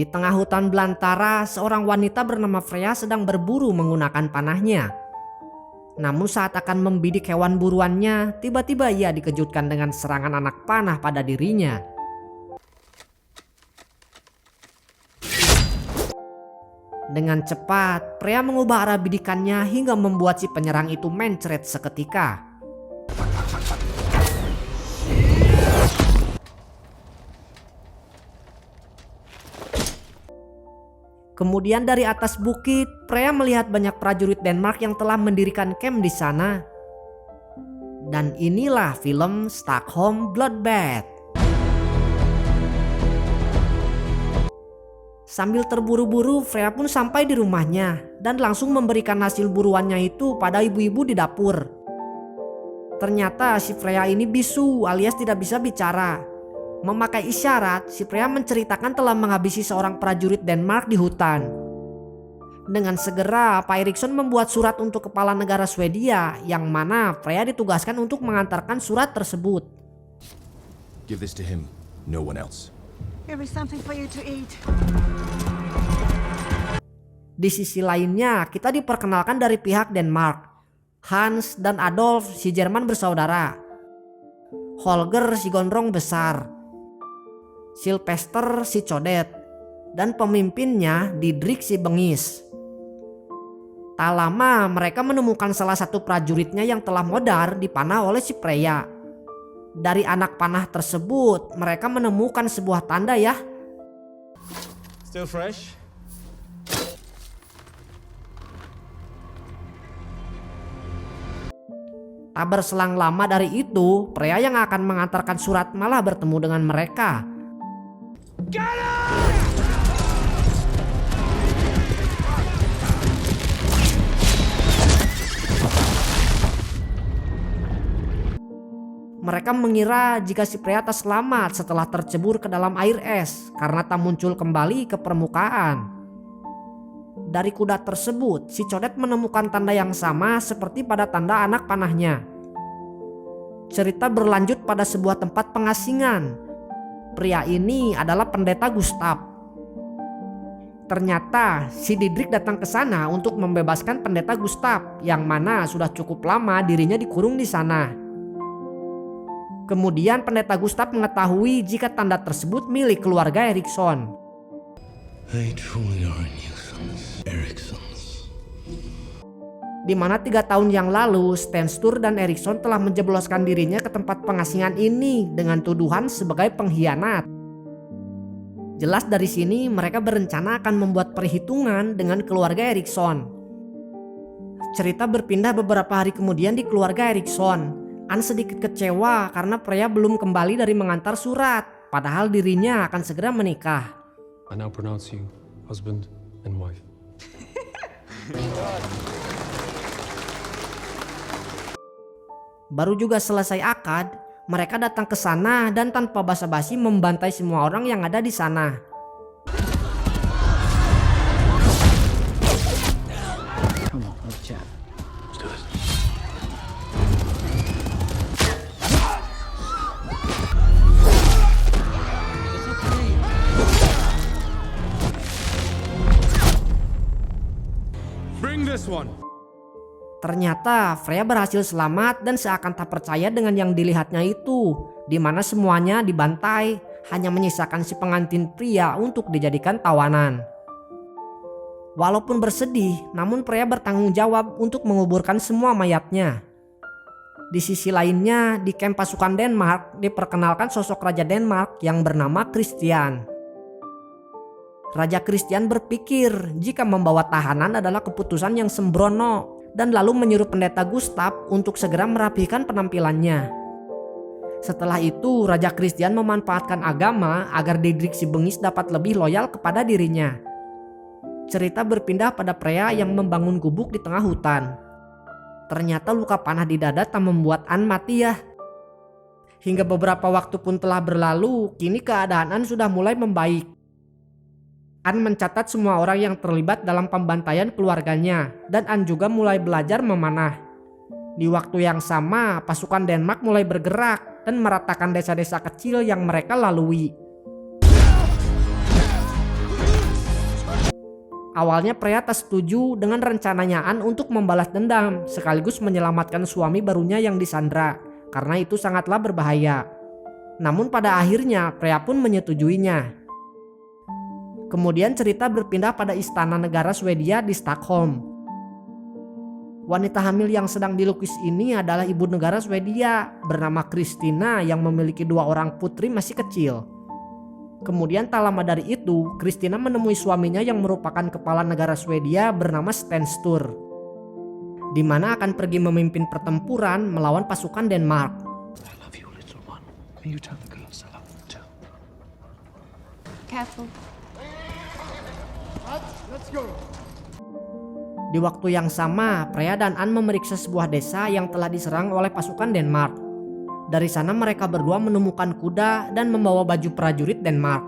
Di tengah hutan belantara, seorang wanita bernama Freya sedang berburu menggunakan panahnya. Namun saat akan membidik hewan buruannya, tiba-tiba ia dikejutkan dengan serangan anak panah pada dirinya. Dengan cepat, Freya mengubah arah bidikannya hingga membuat si penyerang itu mencret seketika. Kemudian dari atas bukit, Freya melihat banyak prajurit Denmark yang telah mendirikan camp di sana. Dan inilah film Stockholm Bloodbath. Sambil terburu-buru, Freya pun sampai di rumahnya dan langsung memberikan hasil buruannya itu pada ibu-ibu di dapur. Ternyata si Freya ini bisu alias tidak bisa bicara. Memakai isyarat, si Freya menceritakan telah menghabisi seorang prajurit Denmark di hutan. Dengan segera, Pak Eriksson membuat surat untuk kepala negara Swedia, yang mana Freya ditugaskan untuk mengantarkan surat tersebut. Give this to him, no one else. Here is something for you to eat. Di sisi lainnya, kita diperkenalkan dari pihak Denmark. Hans dan Adolf si Jerman bersaudara. Holger si gondrong besar. Sylvester si codet. Dan pemimpinnya Didrik si bengis. Tak lama mereka menemukan salah satu prajuritnya yang telah modar dipanah oleh si Freya. Dari anak panah tersebut mereka menemukan sebuah tanda ya. Still fresh? Tak berselang lama dari itu, Freya yang akan mengantarkan surat malah bertemu dengan mereka. Mereka mengira jika si Freya tak selamat setelah tercebur ke dalam air es karena tak muncul kembali ke permukaan. Dari kuda tersebut, si codet menemukan tanda yang sama seperti pada tanda anak panahnya. Cerita berlanjut pada sebuah tempat pengasingan. Pria ini adalah pendeta Gustav. Ternyata si Didrik datang ke sana untuk membebaskan pendeta Gustav yang mana sudah cukup lama dirinya dikurung di sana. Kemudian pendeta Gustav mengetahui jika tanda tersebut milik keluarga Eriksson. They truly are nuisance, Ericssons. Di mana 3 tahun yang lalu Stenstur dan Eriksson telah menjebloskan dirinya ke tempat pengasingan ini dengan tuduhan sebagai pengkhianat. Jelas dari sini mereka berencana akan membuat perhitungan dengan keluarga Eriksson. Cerita berpindah beberapa hari kemudian di keluarga Eriksson. An sedikit kecewa karena Freya belum kembali dari mengantar surat, padahal dirinya akan segera menikah. I now pronounce you husband and wife. Baru juga selesai akad, mereka datang ke sana dan tanpa basa-basi membantai semua orang yang ada di sana. Come on, let's chat. Let's do this. Bring this one. Ternyata Freya berhasil selamat dan seakan tak percaya dengan yang dilihatnya itu, di mana semuanya dibantai, hanya menyisakan si pengantin pria untuk dijadikan tawanan. Walaupun bersedih, namun Freya bertanggung jawab untuk menguburkan semua mayatnya. Di sisi lainnya, di kamp pasukan Denmark diperkenalkan sosok Raja Denmark yang bernama Christian. Raja Christian berpikir jika membawa tahanan adalah keputusan yang sembrono dan lalu menyuruh pendeta Gustav untuk segera merapikan penampilannya. Setelah itu, Raja Christian memanfaatkan agama agar Didrik si bengis dapat lebih loyal kepada dirinya. Cerita berpindah pada Freya yang membangun gubuk di tengah hutan. Ternyata luka panah di dada tak membuat An mati ya. Hingga beberapa waktu pun telah berlalu, kini keadaan An sudah mulai membaik. An mencatat semua orang yang terlibat dalam pembantaian keluarganya dan An juga mulai belajar memanah. Di waktu yang sama, pasukan Denmark mulai bergerak dan meratakan desa-desa kecil yang mereka lalui. Awalnya Freya tak setuju dengan rencananya Anne untuk membalas dendam sekaligus menyelamatkan suami barunya yang disandra, karena itu sangatlah berbahaya. Namun pada akhirnya Freya pun menyetujuinya. Kemudian cerita berpindah pada istana negara Swedia di Stockholm. Wanita hamil yang sedang dilukis ini adalah ibu negara Swedia bernama Kristina yang memiliki 2 orang putri masih kecil. Kemudian tak lama dari itu, Kristina menemui suaminya yang merupakan kepala negara Swedia bernama Sten Sture, di mana akan pergi memimpin pertempuran melawan pasukan Denmark. I love you, little one. Will you tell the girls I love them too? Careful. Di waktu yang sama, Freya dan Anne memeriksa sebuah desa yang telah diserang oleh pasukan Denmark. Dari sana mereka berdua menemukan kuda dan membawa baju prajurit Denmark.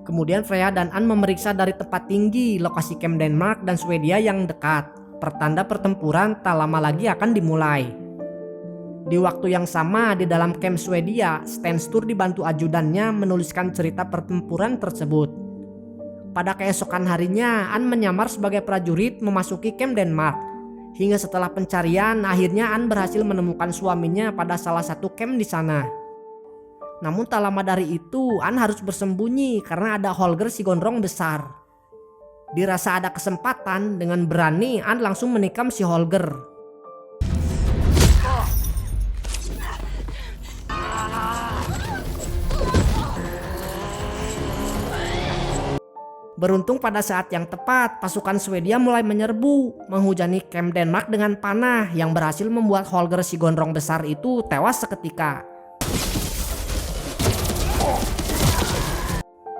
Kemudian Freya dan Anne memeriksa dari tempat tinggi lokasi camp Denmark dan Swedia yang dekat. Pertanda pertempuran tak lama lagi akan dimulai. Di waktu yang sama di dalam camp Swedia, Sten Sture dibantu ajudannya menuliskan cerita pertempuran tersebut. Pada keesokan harinya, Anne menyamar sebagai prajurit memasuki camp Denmark. Hingga setelah pencarian, akhirnya Anne berhasil menemukan suaminya pada salah satu camp di sana. Namun tak lama dari itu, Anne harus bersembunyi karena ada Holger si gondrong besar. Dirasa ada kesempatan, dengan berani Anne langsung menikam si Holger. Beruntung pada saat yang tepat, pasukan Swedia mulai menyerbu, menghujani camp Denmark dengan panah yang berhasil membuat Holger si gondrong besar itu tewas seketika.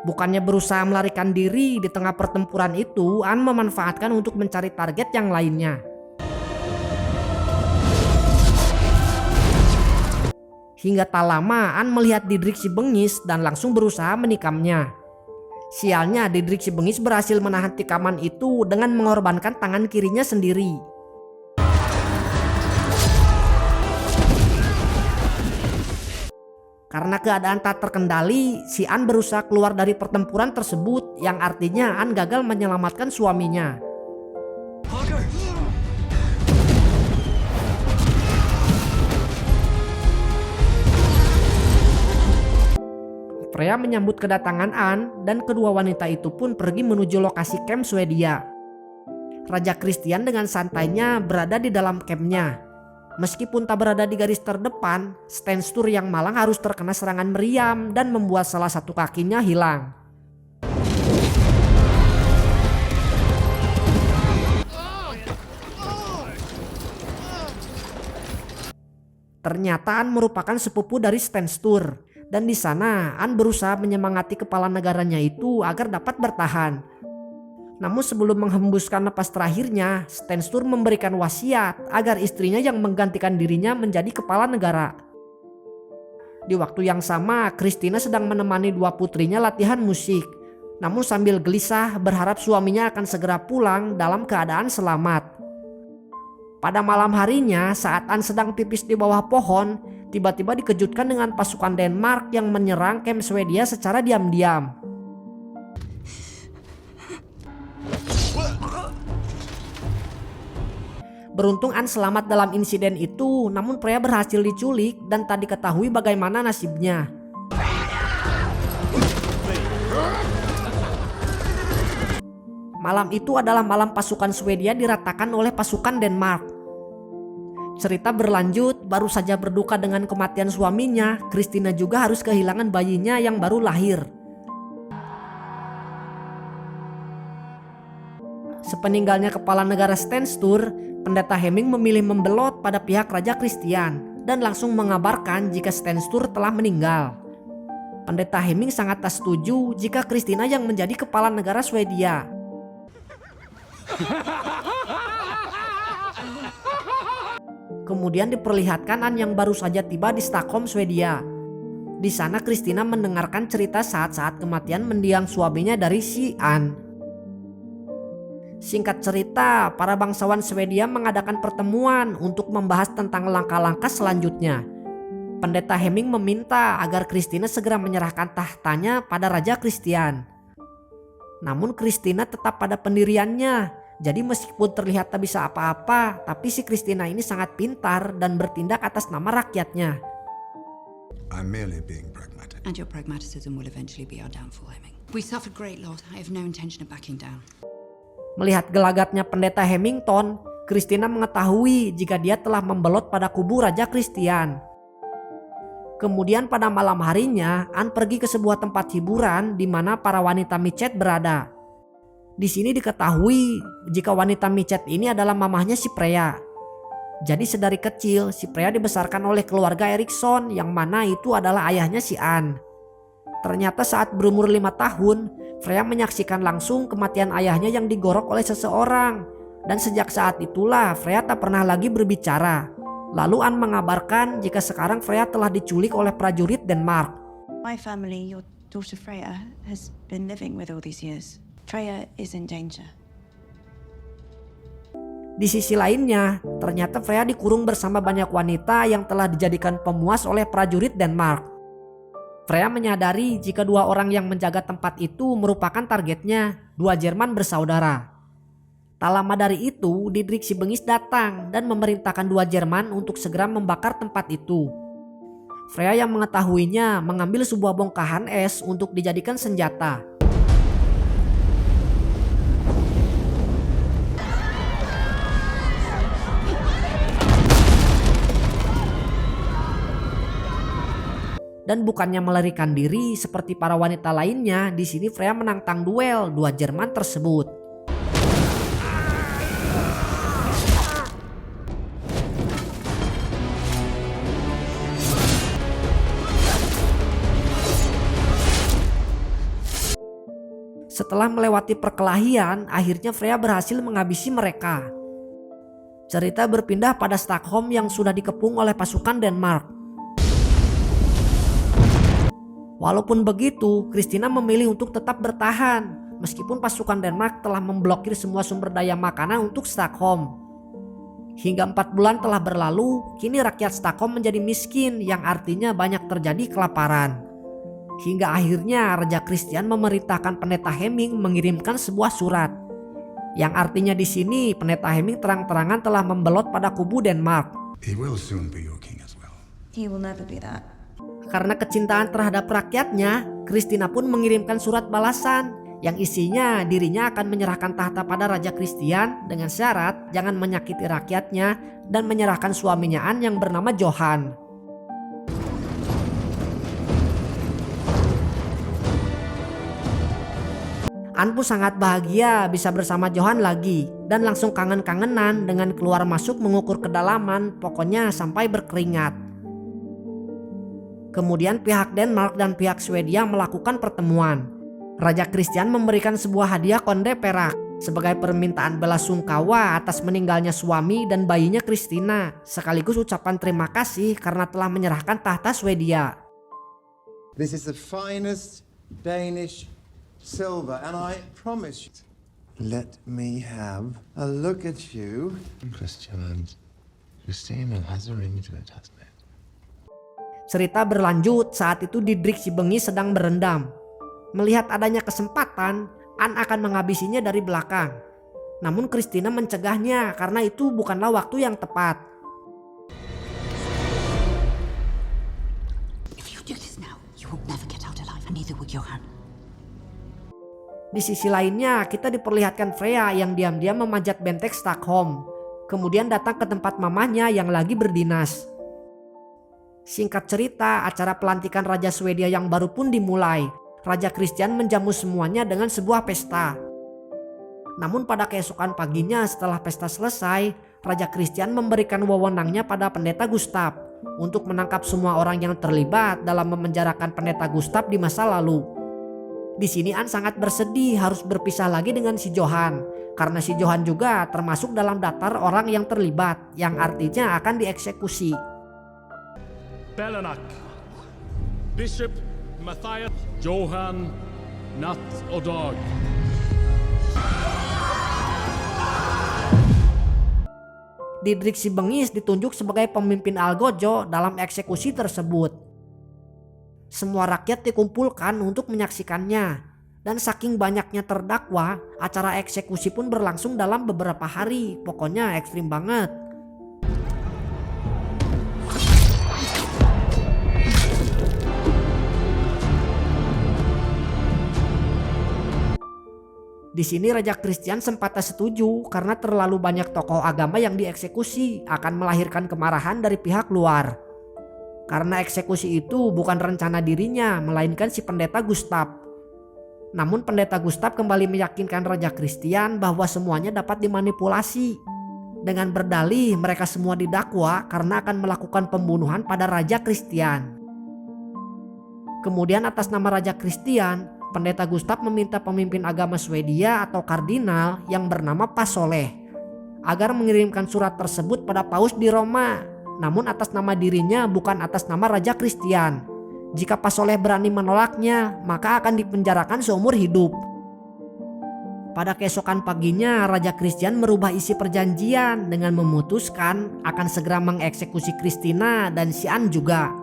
Bukannya berusaha melarikan diri di tengah pertempuran itu, Anne memanfaatkan untuk mencari target yang lainnya. Hingga tak lama Anne melihat Didrik si bengis dan langsung berusaha menikamnya. Sialnya, Didrik si bengis berhasil menahan tikaman itu dengan mengorbankan tangan kirinya sendiri. Karena keadaan tak terkendali, si Anne berusaha keluar dari pertempuran tersebut, yang artinya Anne gagal menyelamatkan suaminya. Freya menyambut kedatangan Anne dan kedua wanita itu pun pergi menuju lokasi camp Swedia. Raja Christian dengan santainya berada di dalam campnya. Meskipun tak berada di garis terdepan, Sten Sture yang malang harus terkena serangan meriam dan membuat salah satu kakinya hilang. Ternyata Anne merupakan sepupu dari Sten Sture. Dan di sana Anne berusaha menyemangati kepala negaranya itu agar dapat bertahan. Namun sebelum menghembuskan napas terakhirnya, Sten Sture memberikan wasiat agar istrinya yang menggantikan dirinya menjadi kepala negara. Di waktu yang sama, Kristina sedang menemani 2 putrinya latihan musik. Namun sambil gelisah berharap suaminya akan segera pulang dalam keadaan selamat. Pada malam harinya, saat Anne sedang pipis di bawah pohon, tiba-tiba dikejutkan dengan pasukan Denmark yang menyerang camp Swedia secara diam-diam. Beruntung Anne selamat dalam insiden itu, namun Freya berhasil diculik dan tak diketahui bagaimana nasibnya. Malam itu adalah malam pasukan Swedia diratakan oleh pasukan Denmark. Cerita berlanjut, baru saja berduka dengan kematian suaminya, Kristina juga harus kehilangan bayinya yang baru lahir. Sepeninggalnya kepala negara Sten Sture, Pendeta Hemming memilih membelot pada pihak Raja Christian dan langsung mengabarkan jika Sten Sture telah meninggal. Pendeta Hemming sangat tak setuju jika Kristina yang menjadi kepala negara Swedia. Kemudian diperlihatkan Anne yang baru saja tiba di Stockholm, Swedia. Di sana Kristina mendengarkan cerita saat-saat kematian mendiang suaminya dari si Anne. Singkat cerita, para bangsawan Swedia mengadakan pertemuan untuk membahas tentang langkah-langkah selanjutnya. Pendeta Hemming meminta agar Kristina segera menyerahkan tahtanya pada Raja Christian. Namun Christina tetap pada pendiriannya. Jadi meskipun terlihat tak bisa apa-apa, tapi si Christina ini sangat pintar dan bertindak atas nama rakyatnya. I'm merely being pragmatic. And your pragmatism will eventually be our downfall, Hemming. We suffered great loss. I have no intention of backing down. Melihat gelagatnya pendeta Hemington, Christina mengetahui jika dia telah membelot pada kubu Raja Christian. Kemudian pada malam harinya, Anne pergi ke sebuah tempat hiburan di mana para wanita micet berada. Di sini diketahui jika wanita micet ini adalah mamahnya si Freya. Jadi sedari kecil si Freya dibesarkan oleh keluarga Erikson yang mana itu adalah ayahnya si Anne. Ternyata saat berumur 5 tahun, Freya menyaksikan langsung kematian ayahnya yang digorok oleh seseorang. Dan sejak saat itulah Freya tak pernah lagi berbicara. Lalu Anne mengabarkan jika sekarang Freya telah diculik oleh prajurit Denmark. My family, your daughter Freya, has been living with all these years. Freya is in danger. Di sisi lainnya, ternyata Freya dikurung bersama banyak wanita yang telah dijadikan pemuas oleh prajurit Denmark. Freya menyadari jika 2 orang yang menjaga tempat itu merupakan targetnya, 2 Jerman bersaudara. Tak lama dari itu, Didrik si Bengis datang dan memerintahkan 2 Jerman untuk segera membakar tempat itu. Freya yang mengetahuinya mengambil sebuah bongkahan es untuk dijadikan senjata. Dan bukannya melarikan diri seperti para wanita lainnya, di sini Freya menantang duel 2 Jerman tersebut. Setelah melewati perkelahian, akhirnya Freya berhasil menghabisi mereka. Cerita berpindah pada Stockholm yang sudah dikepung oleh pasukan Denmark. Walaupun begitu, Christina memilih untuk tetap bertahan meskipun pasukan Denmark telah memblokir semua sumber daya makanan untuk Stockholm. Hingga 4 bulan telah berlalu, kini rakyat Stockholm menjadi miskin yang artinya banyak terjadi kelaparan. Hingga akhirnya Raja Christian memerintahkan pendeta Hemming mengirimkan sebuah surat. Yang artinya di sini pendeta Hemming terang-terangan telah membelot pada kubu Denmark. He will soon be your king as well. He will never be that. Karena kecintaan terhadap rakyatnya, Christina pun mengirimkan surat balasan yang isinya dirinya akan menyerahkan tahta pada Raja Christian dengan syarat jangan menyakiti rakyatnya dan menyerahkan suaminya Anne yang bernama Johan. Anne pun sangat bahagia bisa bersama Johan lagi dan langsung kangen-kangenan dengan keluar masuk mengukur kedalaman, pokoknya sampai berkeringat. Kemudian pihak Denmark dan pihak Swedia melakukan pertemuan. Raja Christian memberikan sebuah hadiah konde perak sebagai permintaan belasungkawa atas meninggalnya suami dan bayinya Christina, sekaligus ucapan terima kasih karena telah menyerahkan tahta Swedia. This is the finest Danish silver, and I promise you. Let me have a look at you. Christina has a ring to it, hasn't it? Cerita berlanjut saat itu Didrik si Bengis sedang berendam. Melihat adanya kesempatan, Anne akan menghabisinya dari belakang. Namun Christina mencegahnya karena itu bukanlah waktu yang tepat. If you do this now, you will never get out alive, and neither will Johan. Di sisi lainnya, kita diperlihatkan Freya yang diam-diam memanjat benteng Stockholm. Kemudian datang ke tempat mamahnya yang lagi berdinas. Singkat cerita, acara pelantikan Raja Swedia yang baru pun dimulai. Raja Christian menjamu semuanya dengan sebuah pesta. Namun pada keesokan paginya setelah pesta selesai, Raja Christian memberikan wewenangnya pada pendeta Gustav untuk menangkap semua orang yang terlibat dalam memenjarakan pendeta Gustav di masa lalu. Di sini Anne sangat bersedih harus berpisah lagi dengan si Johan, karena si Johan juga termasuk dalam daftar orang yang terlibat, yang artinya akan dieksekusi. Bellenack, Bishop Matthias Johan Natt och Dag. Didrik si Bengis ditunjuk sebagai pemimpin Algojo dalam eksekusi tersebut. Semua rakyat dikumpulkan untuk menyaksikannya. Dan saking banyaknya terdakwa, acara eksekusi pun berlangsung dalam beberapa hari. Pokoknya ekstrim banget. Di sini Raja Christian sempat tak setuju karena terlalu banyak tokoh agama yang dieksekusi akan melahirkan kemarahan dari pihak luar. Karena eksekusi itu bukan rencana dirinya, melainkan si pendeta Gustav. Namun pendeta Gustav kembali meyakinkan Raja Christian bahwa semuanya dapat dimanipulasi. Dengan berdalih mereka semua didakwa karena akan melakukan pembunuhan pada Raja Christian. Kemudian atas nama Raja Christian, pendeta Gustav meminta pemimpin agama Swedia atau kardinal yang bernama Pasoleh agar mengirimkan surat tersebut pada Paus di Roma, namun atas nama dirinya bukan atas nama Raja Christian. Jika Pasoleh berani menolaknya, maka akan dipenjarakan seumur hidup. Pada keesokan paginya, Raja Christian merubah isi perjanjian dengan memutuskan akan segera mengeksekusi Christina dan si Anne juga.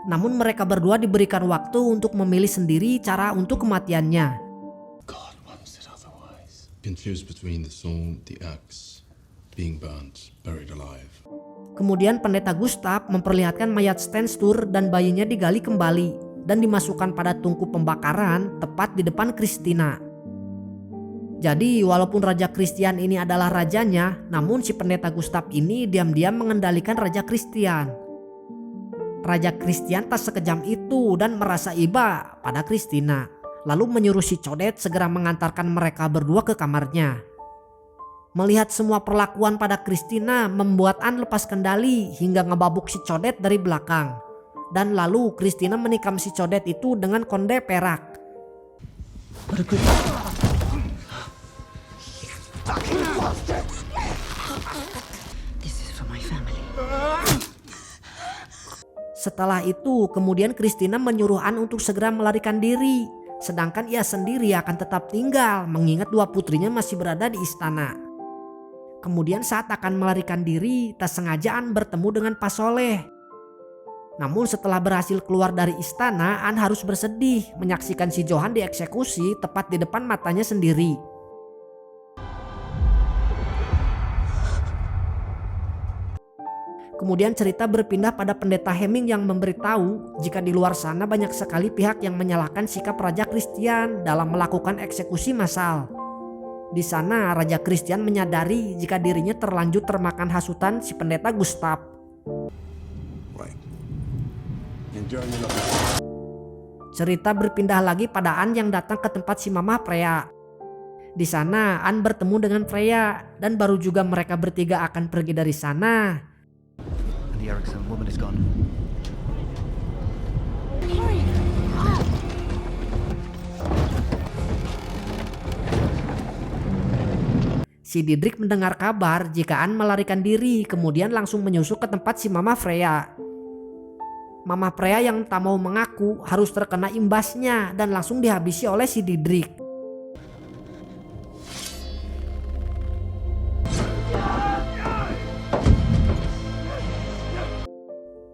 Namun mereka berdua diberikan waktu untuk memilih sendiri cara untuk kematiannya. God wants it otherwise. Confused between the sword, the axe, being burnt, buried alive. Kemudian pendeta Gustav memperlihatkan mayat Stenstur dan bayinya digali kembali dan dimasukkan pada tungku pembakaran tepat di depan Christina. Jadi walaupun Raja Christian ini adalah rajanya, namun si pendeta Gustav ini diam-diam mengendalikan Raja Christian. Raja Christian tak sekejam itu dan merasa iba pada Christina, lalu menyuruh si Codet segera mengantarkan mereka berdua ke kamarnya. Melihat semua perlakuan pada Christina membuat Anne lepas kendali hingga ngebabuk si Codet dari belakang. Dan lalu Christina menikam si Codet itu dengan konde perak. This is for my family. Setelah itu kemudian Christina menyuruh Anne untuk segera melarikan diri. Sedangkan ia sendiri akan tetap tinggal mengingat dua putrinya masih berada di istana. Kemudian saat akan melarikan diri, tak sengaja Anne bertemu dengan Pasoleh. Namun setelah berhasil keluar dari istana, Anne harus bersedih menyaksikan si Johan dieksekusi tepat di depan matanya sendiri. Kemudian cerita berpindah pada pendeta Hemming yang memberitahu jika di luar sana banyak sekali pihak yang menyalahkan sikap Raja Christian dalam melakukan eksekusi massal. Di sana Raja Christian menyadari jika dirinya terlanjur termakan hasutan si pendeta Gustav. Cerita berpindah lagi pada Anne yang datang ke tempat si Mama Freya. Di sana Anne bertemu dengan Freya dan baru juga mereka bertiga akan pergi dari sana. The Erickson woman is gone. Si Didrik mendengar kabar jika Anne melarikan diri, kemudian langsung menyusul ke tempat si Mama Freya. Mama Freya yang tak mau mengaku harus terkena imbasnya dan langsung dihabisi oleh si Didrik.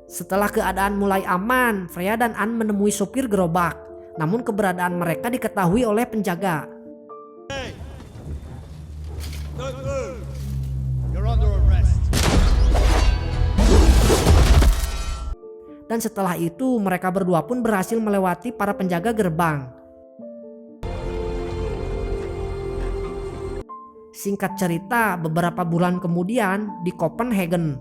Setelah keadaan mulai aman, Freya dan Anne menemui sopir gerobak. Namun keberadaan mereka diketahui oleh penjaga. Dan setelah itu mereka berdua pun berhasil melewati para penjaga gerbang. Singkat cerita, beberapa bulan kemudian di Copenhagen,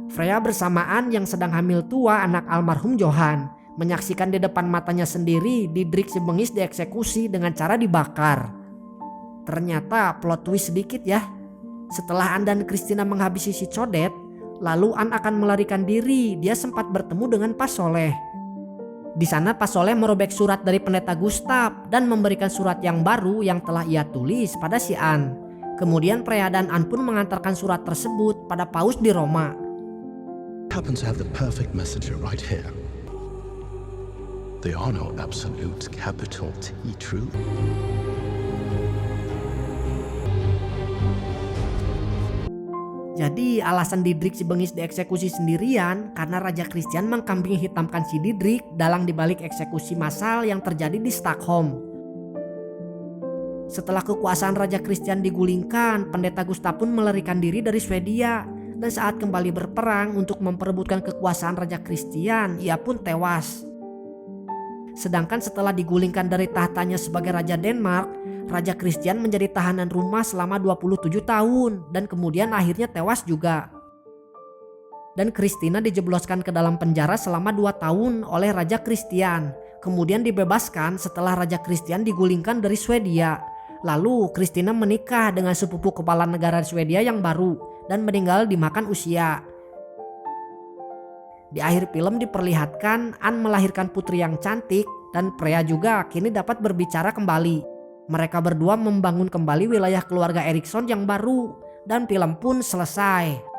Freya bersamaan yang sedang hamil tua anak almarhum Johan menyaksikan di depan matanya sendiri Didrik si bengis dieksekusi dengan cara dibakar. Ternyata plot twist sedikit ya. Setelah Anne dan Christina menghabisi si Codet, lalu Anne akan melarikan diri. Dia sempat bertemu dengan Pasoleh. Di sana Pasoleh merobek surat dari pendeta Gustav dan memberikan surat yang baru yang telah ia tulis pada si Anne. Kemudian Freya dan Anne pun mengantarkan surat tersebut pada Paus di Roma. Happen to have the perfect messenger right here. There are no absolute capital T truth. Jadi alasan Didrik si bengis dieksekusi sendirian karena Raja Christian mengkambing hitamkan si Didrik dalam dibalik eksekusi massal yang terjadi di Stockholm. Setelah kekuasaan Raja Christian digulingkan, Pendeta Gustav pun melarikan diri dari Swedia. Dan saat kembali berperang untuk memperebutkan kekuasaan Raja Christian, ia pun tewas. Sedangkan setelah digulingkan dari tahtanya sebagai Raja Denmark, Raja Christian menjadi tahanan rumah selama 27 tahun dan kemudian akhirnya tewas juga. Dan Christina dijebloskan ke dalam penjara selama 2 tahun oleh Raja Christian. Kemudian dibebaskan setelah Raja Christian digulingkan dari Swedia. Lalu Christina menikah dengan sepupu kepala negara Swedia yang baru dan meninggal dimakan usia. Di akhir film diperlihatkan Anne melahirkan putri yang cantik dan Freya juga kini dapat berbicara kembali. Mereka berdua membangun kembali wilayah keluarga Eriksson yang baru dan film pun selesai.